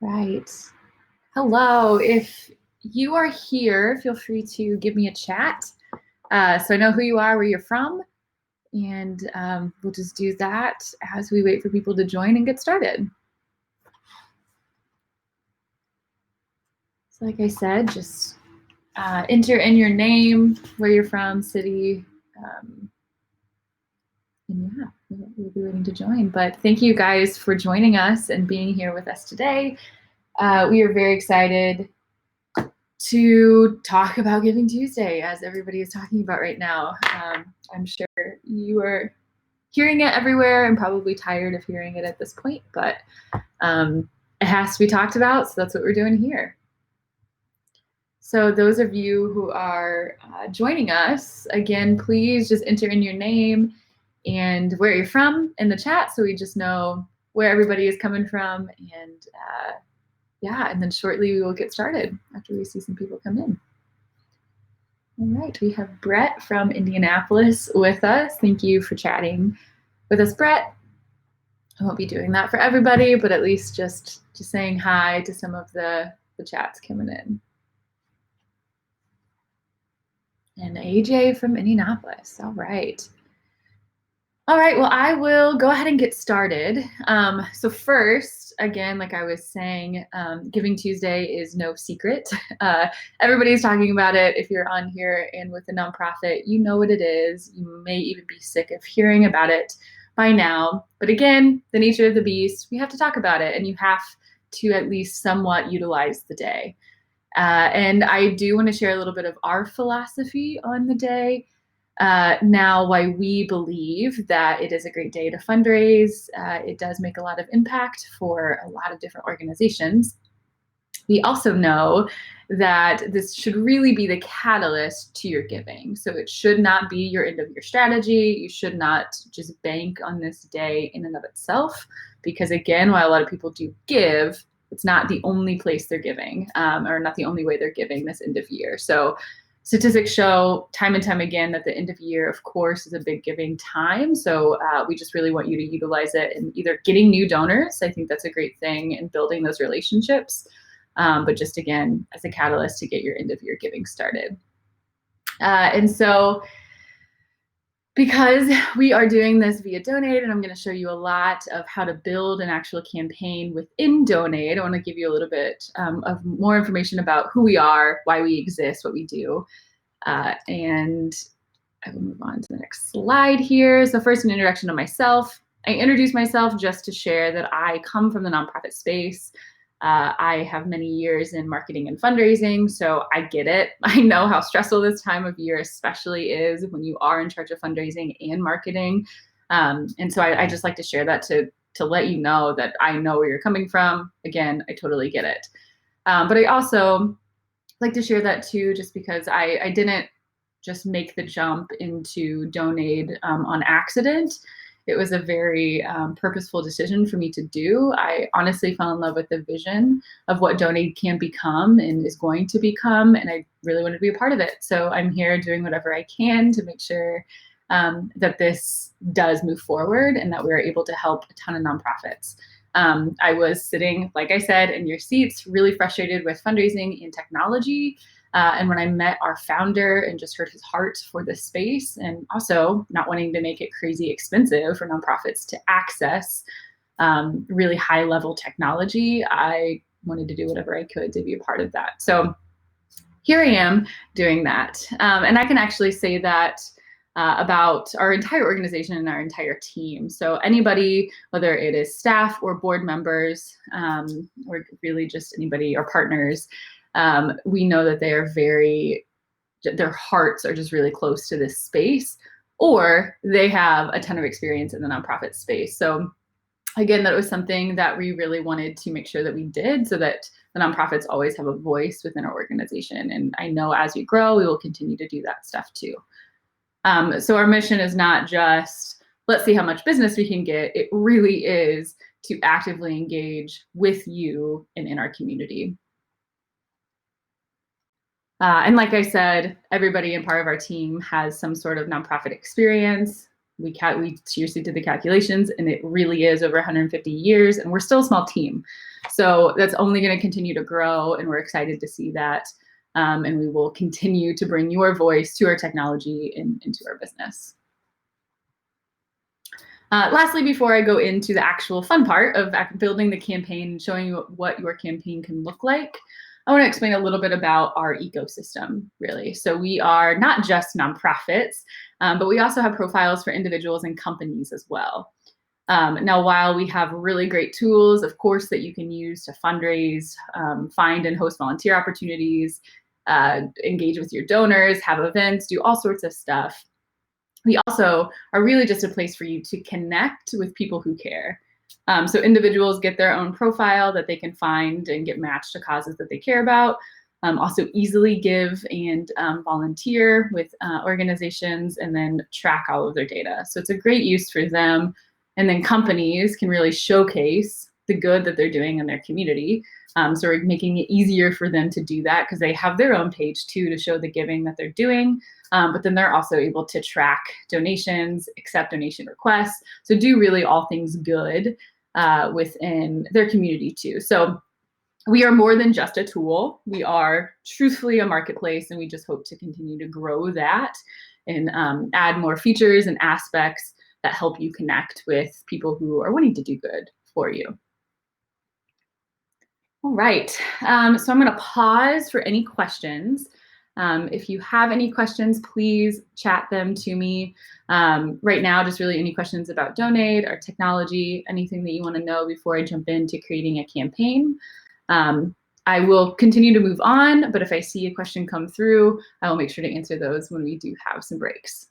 Right. Hello. If you are here, feel free to give me a chat so I know who you are, where you're from, and we'll just do that as we wait for people to join and get started. So like I said, just enter in your name, where you're from, city, and yeah, we'll be waiting to join. But thank you guys for joining us and being here with us today. We are very excited to talk about Giving Tuesday, as everybody is talking about right now. I'm sure you are hearing it everywhere and probably tired of hearing it at this point, but it has to be talked about, so that's what we're doing here. So those of you who are joining us, again, please just enter in your name and where you're from in the chat so we just know where everybody is coming from. And yeah, and then shortly we will get started after we see some people come in. All right, we have Brett from Indianapolis with us. Thank you for chatting with us, Brett. I won't be doing that for everybody, but at least just saying hi to some of the chats coming in. And AJ from Indianapolis. All right. All right, well, I will go ahead and get started. So first, again, like I was saying, Giving Tuesday is no secret. Everybody's talking about it. If you're on here and with a nonprofit, you know what it is. You may even be sick of hearing about it by now. But again, the nature of the beast, we have to talk about it, and you have to at least somewhat utilize the day. And I do want to share a little bit of our philosophy on the day. Now, why we believe that it is a great day to fundraise. It does make a lot of impact for a lot of different organizations. We also know that this should really be the catalyst to your giving. So it should not be your end of year strategy. You should not just bank on this day in and of itself, because again, while a lot of people do give, it's not the only place they're giving, or not the only way they're giving this end of year. So statistics show time and time again that the end of year, of course, is a big giving time. So we just really want you to utilize it in either getting new donors. I think that's a great thing, and building those relationships. But just again, as a catalyst to get your end of year giving started. And so because we are doing this via Donate, and I'm going to show you a lot of how to build an actual campaign within Donate, I want to give you a little bit of more information about who we are, why we exist, what we do. And I will move on to the next slide here. So first, an introduction to myself. I introduce myself just to share that I come from the nonprofit space. I have many years in marketing and fundraising, so I get it. I know how stressful this time of year especially is when you are in charge of fundraising and marketing. And so I just like to share that to let you know that I know where you're coming from. Again, I totally get it. But I also like to share that too, just because I didn't just make the jump into Donate on accident. It was a very purposeful decision for me to do. I honestly fell in love with the vision of what Donate can become and is going to become, and I really wanted to be a part of it. So I'm here doing whatever I can to make sure that this does move forward and that we're able to help a ton of nonprofits. I was sitting, like I said, in your seats, really frustrated with fundraising and technology. And when I met our founder and just heard his heart for this space, and also not wanting to make it crazy expensive for nonprofits to access really high level technology, I wanted to do whatever I could to be a part of that. So here I am doing that. And I can actually say that about our entire organization and our entire team. So anybody, whether it is staff or board members, or really just anybody or partners, we know that they are their hearts are just really close to this space, or they have a ton of experience in the nonprofit space. So again, that was something that we really wanted to make sure that we did, so that the nonprofits always have a voice within our organization. And I know as we grow, we will continue to do that stuff too. So our mission is not just, let's see how much business we can get. It really is to actively engage with you and in our community. And like I said, everybody and part of our team has some sort of nonprofit experience. We seriously did the calculations, and it really is over 150 years, and we're still a small team. So that's only going to continue to grow, and we're excited to see that. And we will continue to bring your voice to our technology and into our business. Lastly, before I go into the actual fun part of building the campaign and showing you what your campaign can look like, I want to explain a little bit about our ecosystem, really. So we are not just nonprofits, but we also have profiles for individuals and companies as well. Now, while we have really great tools, of course, that you can use to fundraise, find and host volunteer opportunities, engage with your donors, have events, do all sorts of stuff, we also are really just a place for you to connect with people who care. So individuals get their own profile that they can find and get matched to causes that they care about. Also easily give and volunteer with organizations, and then track all of their data. So it's a great use for them. And then companies can really showcase the good that they're doing in their community. So we're making it easier for them to do that because they have their own page too to show the giving that they're doing. But then they're also able to track donations, accept donation requests. So do really all things good within their community too. So we are more than just a tool. We are truthfully a marketplace, and we just hope to continue to grow that and add more features and aspects that help you connect with people who are wanting to do good for you. All right, so I'm going to pause for any questions. If you have any questions, please chat them to me. Right now, just really any questions about Donate, our technology, anything that you want to know before I jump into creating a campaign. I will continue to move on, but if I see a question come through, I will make sure to answer those when we do have some breaks.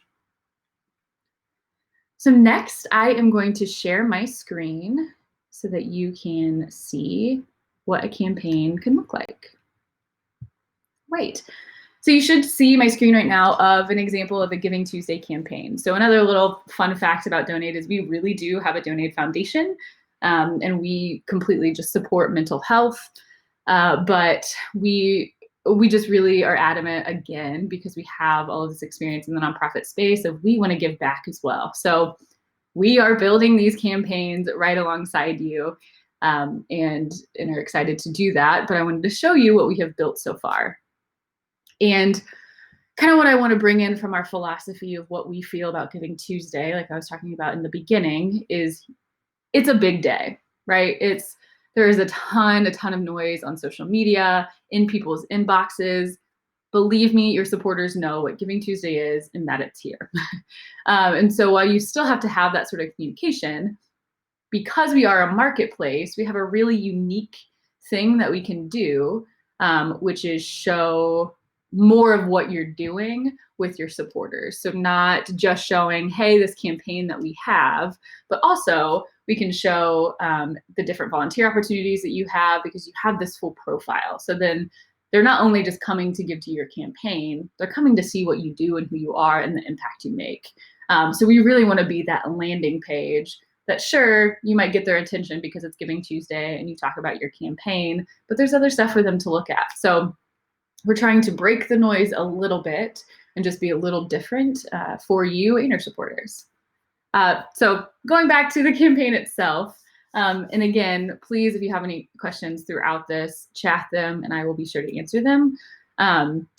So next, I am going to share my screen so that you can see what a campaign can look like. Right. So you should see my screen right now of an example of a Giving Tuesday campaign. So another little fun fact about Donate is we really do have a Donate Foundation, and we completely just support mental health. But we just really are adamant, again, because we have all of this experience in the nonprofit space, of we want to give back as well. So we are building these campaigns right alongside you, and are excited to do that. But I wanted to show you what we have built so far. And kind of what I want to bring in from our philosophy of what we feel about Giving Tuesday, like I was talking about in the beginning, is it's a big day, right? There is a ton of noise on social media, in people's inboxes. Believe me, your supporters know what Giving Tuesday is and that it's here. And so while you still have to have that sort of communication, because we are a marketplace, we have a really unique thing that we can do, which is show more of what you're doing with your supporters. So not just showing, hey, this campaign that we have, but also we can show the different volunteer opportunities that you have, because you have this full profile. So then they're not only just coming to give to your campaign, they're coming to see what you do and who you are and the impact you make. So we really want to be that landing page that, sure, you might get their attention because it's Giving Tuesday and you talk about your campaign, but there's other stuff for them to look at. So we're trying to break the noise a little bit and just be a little different for you and your supporters. So going back to the campaign itself, and again, please, if you have any questions throughout this, chat them and I will be sure to answer them.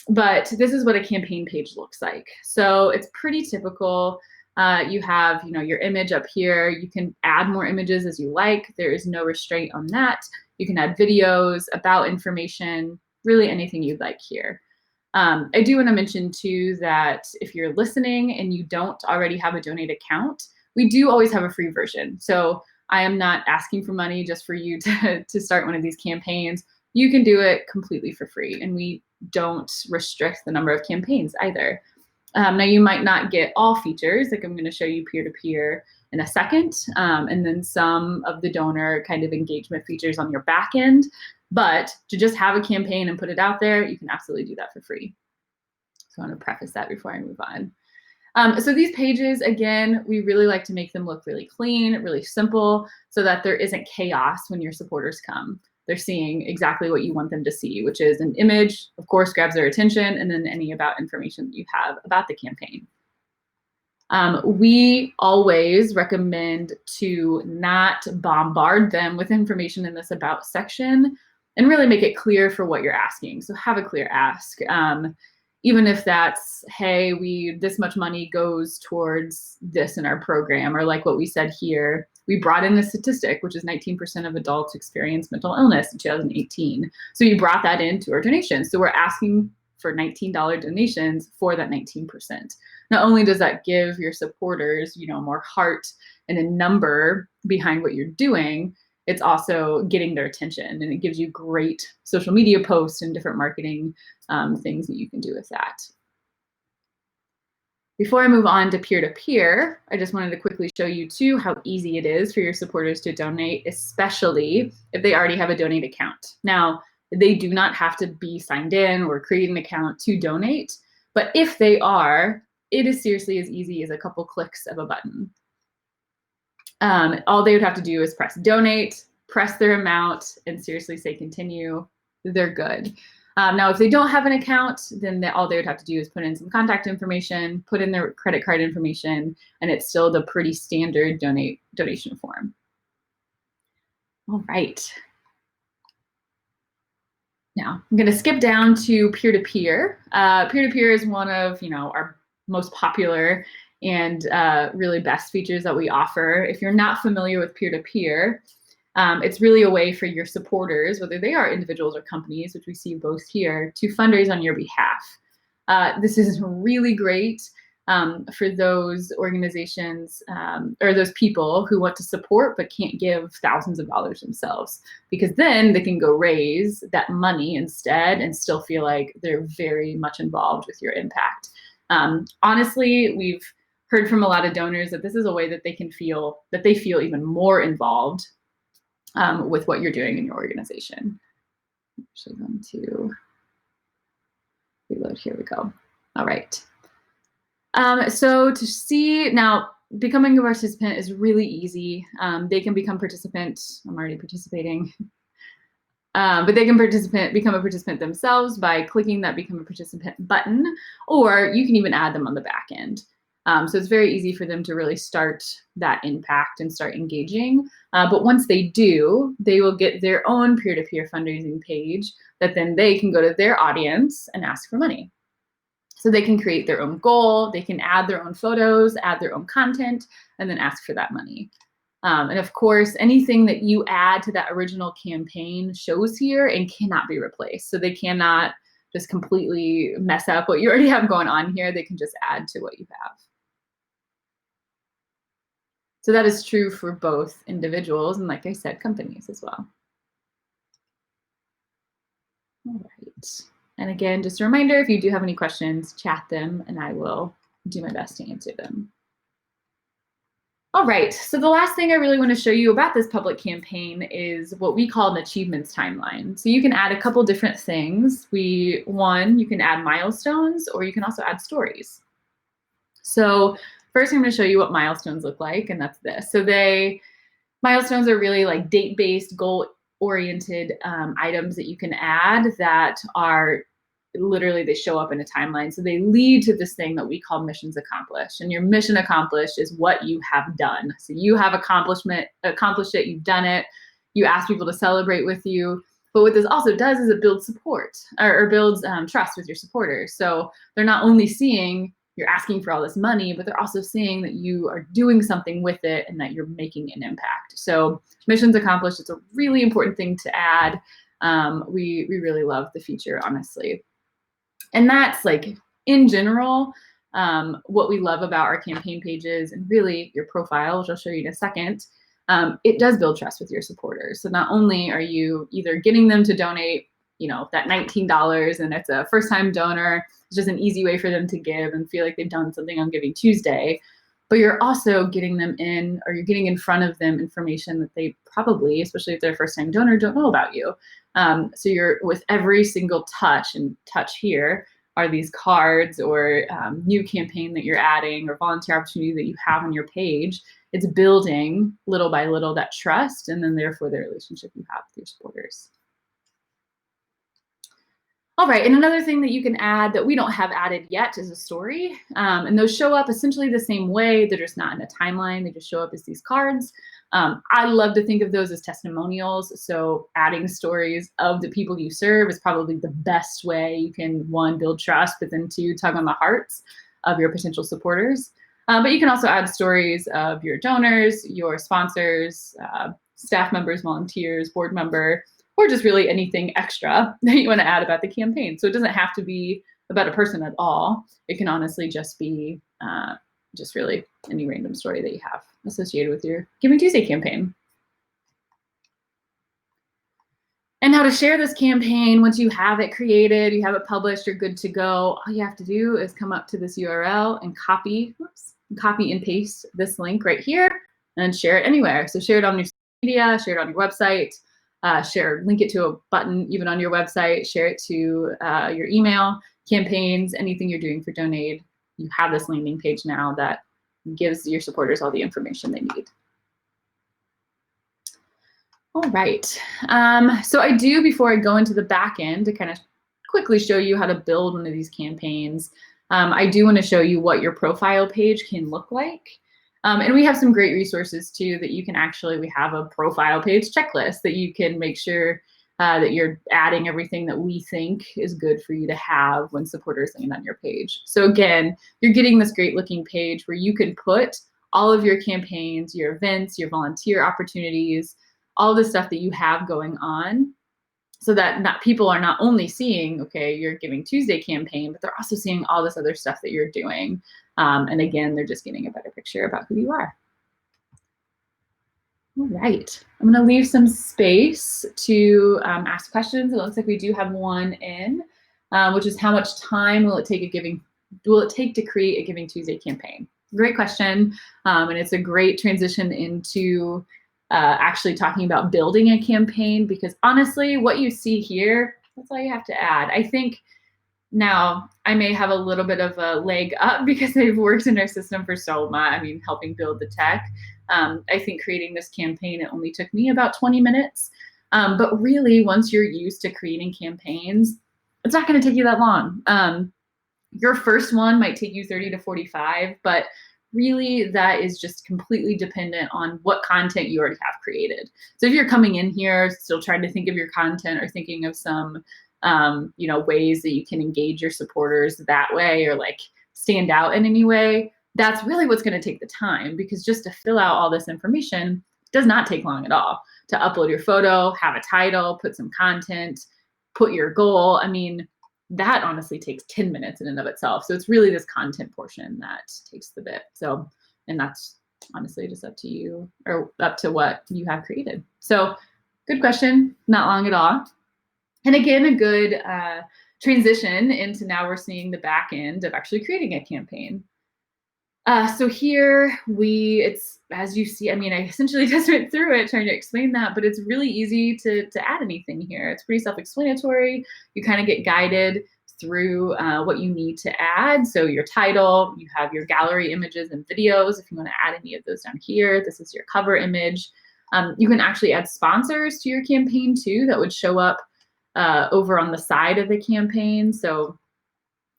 But this is what a campaign page looks like. So it's pretty typical. You have, your image up here. You can add more images as you like. There is no restraint on that. You can add videos, about information, really anything you'd like here. I do want to mention too that if you're listening and you don't already have a Donate account, we do always have a free version. So I am not asking for money just for you to start one of these campaigns. You can do it completely for free, and we don't restrict the number of campaigns either. Now you might not get all features, like I'm going to show you peer-to-peer in a second, and then some of the donor kind of engagement features on your back end. But to just have a campaign and put it out there, you can absolutely do that for free. So I want to preface that before I move on. So these pages, again, we really like to make them look really clean, really simple, so that there isn't chaos when your supporters come. They're seeing exactly what you want them to see, which is an image, of course, grabs their attention, and then any about information that you have about the campaign. We always recommend to not bombard them with information in this about section and really make it clear for what you're asking. So have a clear ask. Even if that's, hey, this much money goes towards this in our program, or like what we said here, we brought in a statistic, which is 19% of adults experience mental illness in 2018. So you brought that into our donation. So we're asking for $19 donations for that 19%. Not only does that give your supporters, more heart and a number behind what you're doing, it's also getting their attention, and it gives you great social media posts and different marketing things that you can do with that. Before I move on to peer-to-peer, I just wanted to quickly show you too how easy it is for your supporters to donate, especially if they already have a donate account. Now, they do not have to be signed in or create an account to donate, but if they are, it is seriously as easy as a couple clicks of a button. All they would have to do is press donate, press their amount, and seriously say continue. They're good. Now, if they don't have an account, then all they would have to do is put in some contact information, put in their credit card information, and it's still the pretty standard donation form. All right. Now, I'm going to skip down to peer-to-peer. Peer-to-peer is one of our most popular and really best features that we offer. If you're not familiar with peer-to-peer, it's really a way for your supporters, whether they are individuals or companies, which we see both here, to fundraise on your behalf. This is really great for those organizations or those people who want to support but can't give thousands of dollars themselves, because then they can go raise that money instead and still feel like they're very much involved with your impact. Honestly, we've heard from a lot of donors that this is a way that they feel even more involved with what you're doing in your organization. I'm actually going to reload. Here we go. All right. So to see now, becoming a participant is really easy. They can become participant. I'm already participating. But they can become a participant themselves by clicking that become a participant button, or you can even add them on the back end. So it's very easy for them to really start that impact and start engaging. But once they do, they will get their own peer-to-peer fundraising page that then they can go to their audience and ask for money. So they can create their own goal, they can add their own photos, add their own content, and then ask for that money. And of course, anything that you add to that original campaign shows here and cannot be replaced. So they cannot just completely mess up what you already have going on here. They can just add to what you have. So that is true for both individuals and, like I said, companies as well. All right. And again, just a reminder, if you do have any questions, chat them and I will do my best to answer them. All right, so the last thing I really want to show you about this public campaign is what we call an achievements timeline. So you can add a couple different things. You can add milestones, or you can also add stories. So first I'm going to show you what milestones look like, and that's this. So milestones are really like date-based, goal-oriented items that you can add that are literally, they show up in a timeline. So they lead to this thing that we call missions accomplished. And your mission accomplished is what you have done. So you have accomplished it, you've done it, you ask people to celebrate with you. But what this also does is it builds support or builds trust with your supporters. So they're not only seeing you're asking for all this money, but they're also seeing that you are doing something with it and that you're making an impact. So missions accomplished, it's a really important thing to add. We really love the feature, honestly. And that's like, in general, what we love about our campaign pages and really your profile, which I'll show you in a second. It does build trust with your supporters. So not only are you either getting them to donate, that $19 and it's a first-time donor, it's just an easy way for them to give and feel like they've done something on Giving Tuesday, but you're also getting them in, or you're getting in front of them information that they probably, especially if they're a first-time donor, don't know about you. So you're, with every single touch, and touch here are these cards or new campaign that you're adding or volunteer opportunity that you have on your page. It's building little by little that trust, and then therefore the relationship you have with your supporters. All right, and another thing that you can add that we don't have added yet is a story. And those show up essentially the same way. They're just not in a timeline. They just show up as these cards. I love to think of those as testimonials. So adding stories of the people you serve is probably the best way you can, one, build trust, but then two, tug on the hearts of your potential supporters. But you can also add stories of your donors, your sponsors, staff members, volunteers, board member, or just really anything extra that you want to add about the campaign. So it doesn't have to be about a person at all. It can honestly just be just really any random story that you have associated with your Giving Tuesday campaign. And how to share this campaign once you have it created, you have it published, you're good to go. All you have to do is come up to this URL and copy and paste this link right here and share it anywhere. So share it on your social media, share it on your website, link it to a button even on your website, share it to your email, campaigns, anything you're doing for Donate. You have this landing page now that gives your supporters all the information they need. All right, so I do, before I go into the back end to kind of quickly show you how to build one of these campaigns, I do want to show you what your profile page can look like. And we have some great resources too that you can actually, we have a profile page checklist that you can make sure that you're adding everything that we think is good for you to have when supporters land on your page. So again, you're getting this great looking page where you can put all of your campaigns, your events, your volunteer opportunities, all the stuff that you have going on, so that people are not only seeing, okay, your Giving Tuesday campaign, but they're also seeing all this other stuff that you're doing. And again, they're just getting a better picture about who you are. All right, I'm gonna leave some space to ask questions. It looks like we do have one in, which is how much time will it take to create a Giving Tuesday campaign? Great question, and it's a great transition into actually talking about building a campaign, because honestly, what you see here, that's all you have to add. I think now I may have a little bit of a leg up because I've worked in our system for so much, helping build the tech. I think creating this campaign, it only took me about 20 minutes. But really, once you're used to creating campaigns, it's not gonna take you that long. Your first one might take you 30 to 45, but really that is just completely dependent on what content you already have created. So if you're coming in here still trying to think of your content or thinking of some ways that you can engage your supporters that way, or like stand out in any way, that's really what's going to take the time, because just to fill out all this information does not take long at all. To upload your photo, have a title, put some content, put your goal, that honestly takes 10 minutes in and of itself. So it's really this content portion that takes the bit. So, and that's honestly just up to you, or up to what you have created. So good question, not long at all. And again, a good transition into, now we're seeing the back end of actually creating a campaign. So here it's, as you see, I essentially just went through it trying to explain that, but it's really easy to add anything here. It's pretty self-explanatory. You kind of get guided through what you need to add. So your title, you have your gallery images and videos. If you want to add any of those down here, this is your cover image. You can actually add sponsors to your campaign too, that would show up over on the side of the campaign. So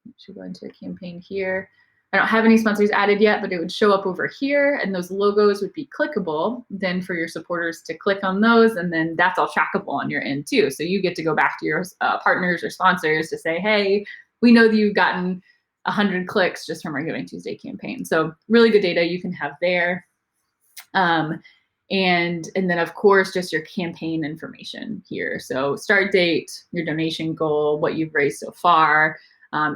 I should go into a campaign here. I don't have any sponsors added yet, but it would show up over here, and those logos would be clickable then for your supporters to click on those, and then that's all trackable on your end too. So you get to go back to your partners or sponsors to say, hey, we know that you've gotten 100 clicks just from our Giving Tuesday campaign. So really good data you can have there. And then of course, just your campaign information here. So start date, your donation goal, what you've raised so far.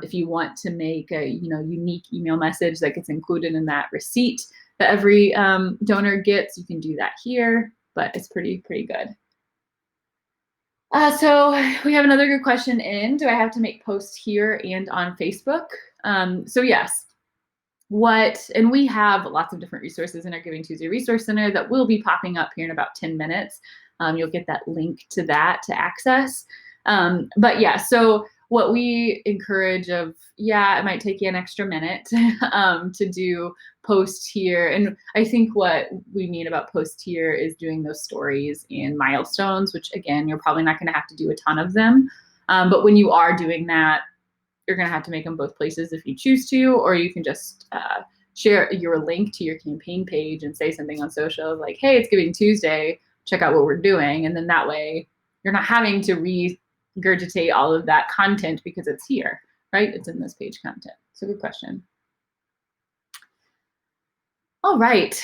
If you want to make a unique email message that gets included in that receipt that every donor gets, you can do that here, but it's pretty good. So we have another good question in. Do I have to make posts here and on Facebook? So yes. And we have lots of different resources in our Giving Tuesday Resource Center that will be popping up here in about 10 minutes. You'll get that link to that to access. But yeah, so what we encourage it might take you an extra minute to do post here. And I think what we mean about post here is doing those stories and milestones, which again, you're probably not going to have to do a ton of them. But when you are doing that, you're going to have to make them both places if you choose to, or you can just share your link to your campaign page and say something on social like, hey, it's Giving Tuesday, check out what we're doing. And then that way you're not having to regurgitate all of that content because it's here, right? It's in this page content. So good question. All right.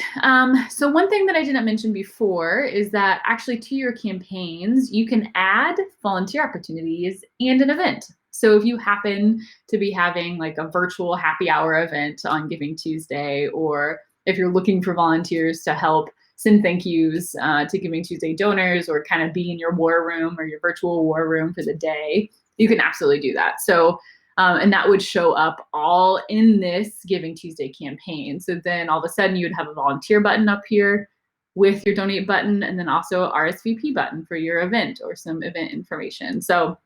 So one thing that I didn't mention before is that actually to your campaigns, you can add volunteer opportunities and an event. So if you happen to be having like a virtual happy hour event on Giving Tuesday, or if you're looking for volunteers to help send thank yous to Giving Tuesday donors, or kind of be in your war room or your virtual war room for the day, you can absolutely do that. So and that would show up all in this Giving Tuesday campaign. So then all of a sudden you'd have a volunteer button up here with your donate button, and then also a RSVP button for your event or some event information. So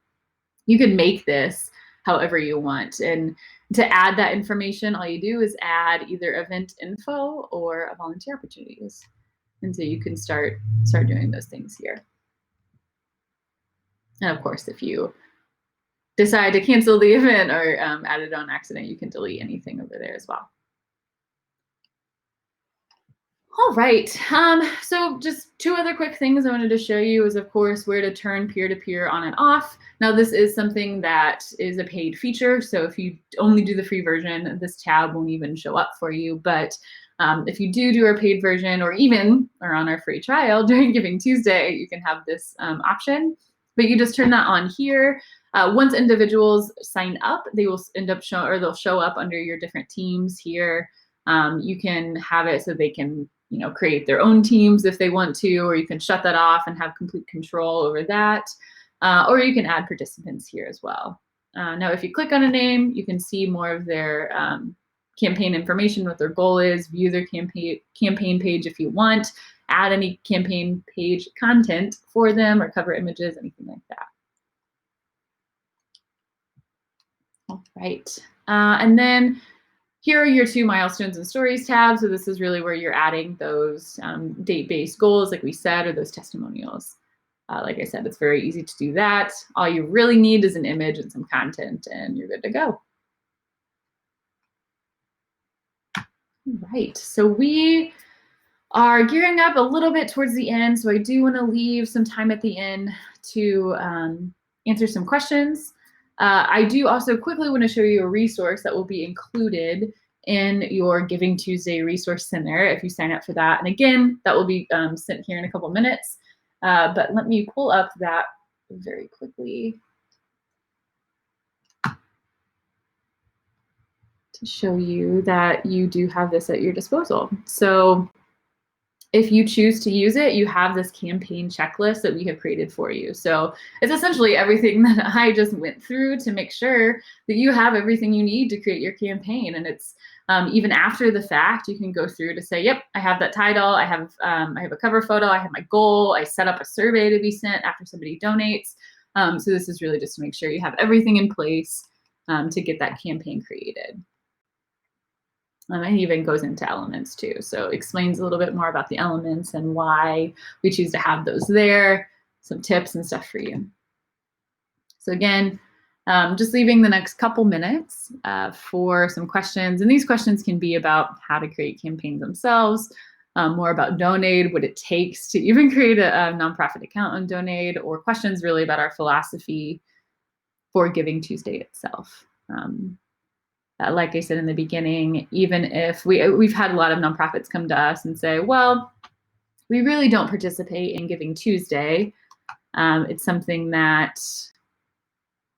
you can make this however you want. And to add that information, all you do is add either event info or a volunteer opportunities. And so you can start doing those things here. And of course, if you decide to cancel the event or add it on accident, you can delete anything over there as well. All right, so just two other quick things I wanted to show you is, of course, where to turn peer-to-peer on and off. Now, this is something that is a paid feature, so if you only do the free version, this tab won't even show up for you. But if you do our paid version, or even are on our free trial during Giving Tuesday, you can have this option. But you just turn that on here. Once individuals sign up, they will end up they'll show up under your different teams here. You can have it so they can, create their own teams if they want to, or you can shut that off and have complete control over that. Or you can add participants here as well. Now, if you click on a name, you can see more of their campaign information, what their goal is, view their campaign page if you want, add any campaign page content for them or cover images, anything like that. All right. And then here are your 2 milestones and stories tabs. So this is really where you're adding those date-based goals, like we said, or those testimonials. Like I said, it's very easy to do that. All you really need is an image and some content, and you're good to go. All right, so we are gearing up a little bit towards the end, so I do want to leave some time at the end to answer some questions. I do also quickly want to show you a resource that will be included in your Giving Tuesday Resource Center if you sign up for that. And again, that will be sent here in a couple minutes. But let me pull up that very quickly to show you that you do have this at your disposal. So if you choose to use it, you have this campaign checklist that we have created for you. So it's essentially everything that I just went through to make sure that you have everything you need to create your campaign. And it's even after the fact, you can go through to say, yep, I have that title, I have a cover photo, I have my goal, I set up a survey to be sent after somebody donates. So this is really just to make sure you have everything in place to get that campaign created. And even goes into elements too. So explains a little bit more about the elements and why we choose to have those there, some tips and stuff for you. So again, just leaving the next couple minutes for some questions. And these questions can be about how to create campaigns themselves, more about Donate, what it takes to even create a nonprofit account on Donate, or questions really about our philosophy for Giving Tuesday itself. Like I said in the beginning, even if we've had a lot of nonprofits come to us and say, well, we really don't participate in Giving Tuesday. It's something that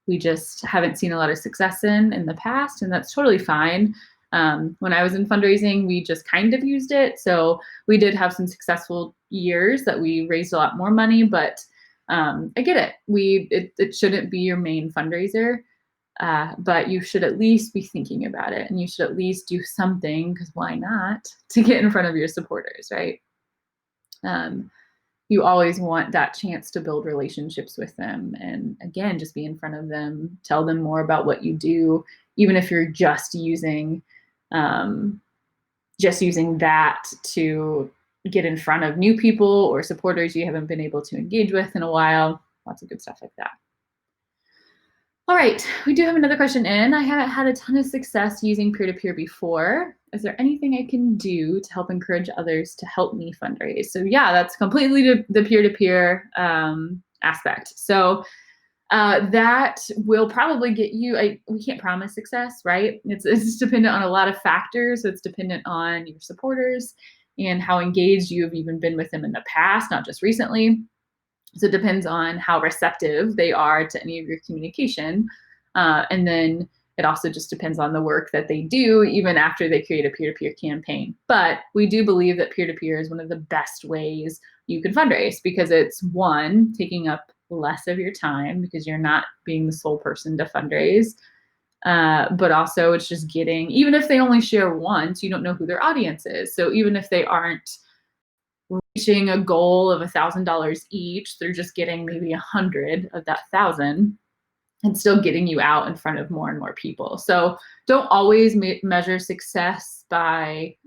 we just haven't seen a lot of success in the past, and that's totally fine. When I was in fundraising, we just kind of used it. So we did have some successful years that we raised a lot more money, but I get it. It shouldn't be your main fundraiser. But you should at least be thinking about it, and you should at least do something, because why not, to get in front of your supporters, right? You always want that chance to build relationships with them, and again, just be in front of them, tell them more about what you do, even if you're just using that to get in front of new people or supporters you haven't been able to engage with in a while. Lots of good stuff like that. All right, we do have another question in. I haven't had a ton of success using peer-to-peer before. Is there anything I can do to help encourage others to help me fundraise? So yeah, that's completely the peer-to-peer aspect. So that will probably get you, we can't promise success, right? It's dependent on a lot of factors. So it's dependent on your supporters and how engaged you have even been with them in the past, not just recently. So it depends on how receptive they are to any of your communication. And then it also just depends on the work that they do, even after they create a peer to peer campaign. But we do believe that peer to peer is one of the best ways you can fundraise because it's one, taking up less of your time because you're not being the sole person to fundraise. But also, it's just getting, even if they only share once, you don't know who their audience is. So even if they aren't reaching a goal of $1,000 each, they're just getting maybe 100 of that 1,000 and still getting you out in front of more and more people. So don't always measure success by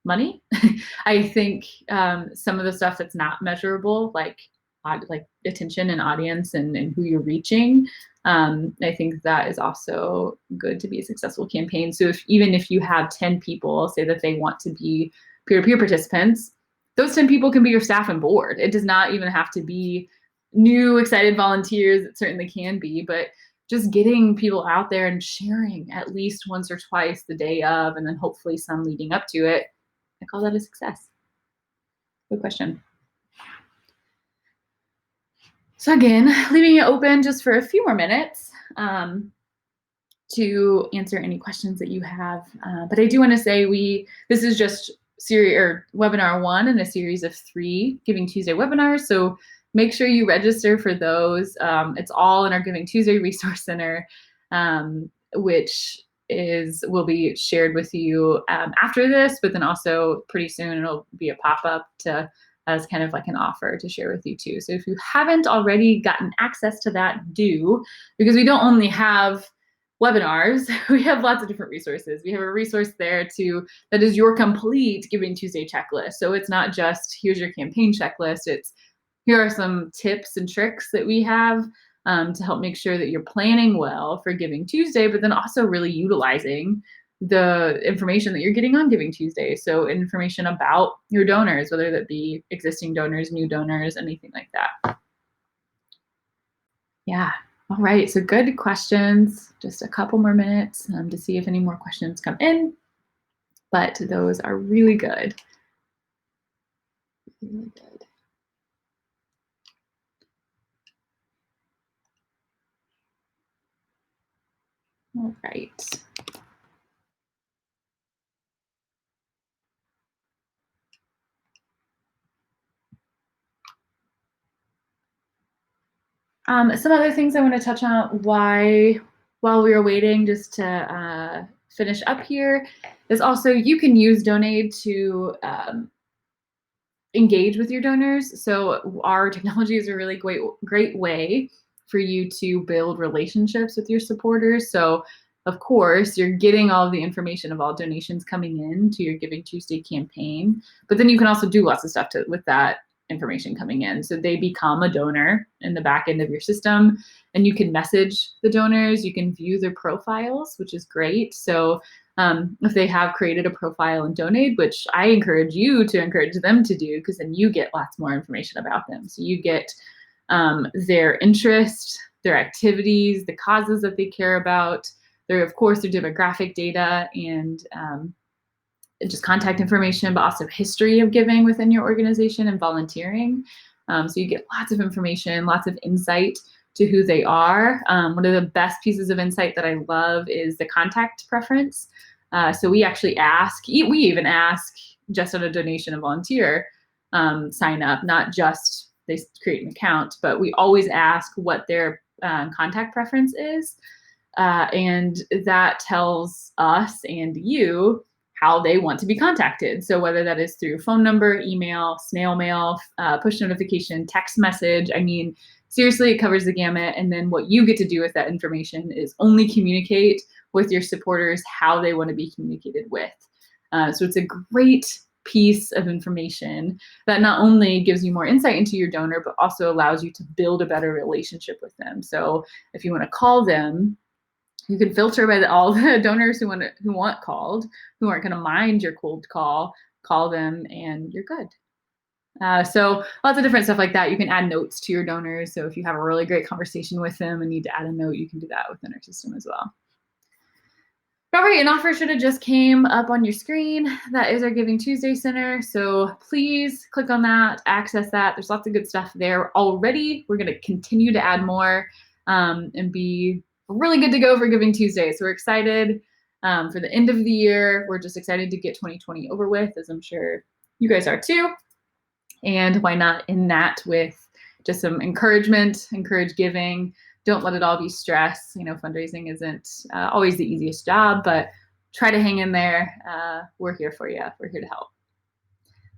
money. I think some of the stuff that's not measurable, like attention and audience and who you're reaching, I think that is also good to be a successful campaign. So even if you have 10 people say that they want to be peer-to-peer participants, those 10 people can be your staff and board. It does not even have to be new excited volunteers. It certainly can be, but just getting people out there and sharing at least once or twice the day of, and then hopefully some leading up to it, I call that a success. Good question. So again, leaving it open just for a few more minutes to answer any questions that you have. But I do want to say this is just webinar 1 in a series of 3 Giving Tuesday webinars. So make sure you register for those. It's all in our Giving Tuesday Resource Center, which will be shared with you after this, but then also pretty soon it'll be a pop-up as kind of like an offer to share with you too. So if you haven't already gotten access to that, do, because we don't only have webinars, we have lots of different resources. We have a resource there too that is your complete Giving Tuesday checklist. So it's not just here's your campaign checklist, it's here are some tips and tricks that we have to help make sure that you're planning well for Giving Tuesday, but then also really utilizing the information that you're getting on Giving Tuesday. So information about your donors, whether that be existing donors, new donors, anything like that. Yeah. All right. So good questions. Just a couple more minutes to see if any more questions come in. But those are really good. Really good. All right. Some other things I want to touch on while we were waiting just to finish up here is also you can use Donate to engage with your donors. So our technology is a really great way for you to build relationships with your supporters. So of course, you're getting all of the information of all donations coming in to your Giving Tuesday campaign, but then you can also do lots of stuff with that information coming in. So they become a donor in the back end of your system, and you can message the donors, you can view their profiles, which is great. So if they have created a profile and Donate, which I encourage you to encourage them to do, because then you get lots more information about them. So you get their interest, their activities, the causes that they care about, of course, their demographic data and just contact information, but also history of giving within your organization and volunteering. So you get lots of information, lots of insight to who they are. One of the best pieces of insight that I love is the contact preference. So we actually we even ask just on a donation and volunteer sign up, not just they create an account, but we always ask what their contact preference is. And that tells us and you how they want to be contacted. So whether that is through phone number, email, snail mail, push notification, text message, I mean, seriously, it covers the gamut. And then what you get to do with that information is only communicate with your supporters how they want to be communicated with. So it's a great piece of information that not only gives you more insight into your donor, but also allows you to build a better relationship with them. So if you want to call them, you can filter by all the donors who want called, who aren't going to mind your cold call them, and you're good. So lots of different stuff like that. You can add notes to your donors. So if you have a really great conversation with them and need to add a note, you can do that within our system as well. All right, an offer should have just came up on your screen. That is our Giving Tuesday Center. So please click on that, access that. There's lots of good stuff there already. We're going to continue to add more and be really good to go for Giving Tuesday. So we're excited for the end of the year. We're just excited to get 2020 over with, as I'm sure you guys are too. And why not end that with just some encouragement, encourage giving. Don't let it all be stress. You know, fundraising isn't always the easiest job, but try to hang in there. We're here for you. We're here to help.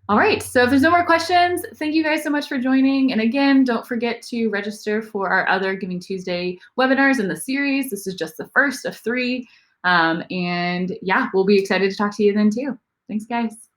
All right, so if there's no more questions, thank you guys so much for joining. And again, don't forget to register for our other Giving Tuesday webinars in the series. This is just the first of 3. And yeah, we'll be excited to talk to you then too. Thanks, guys.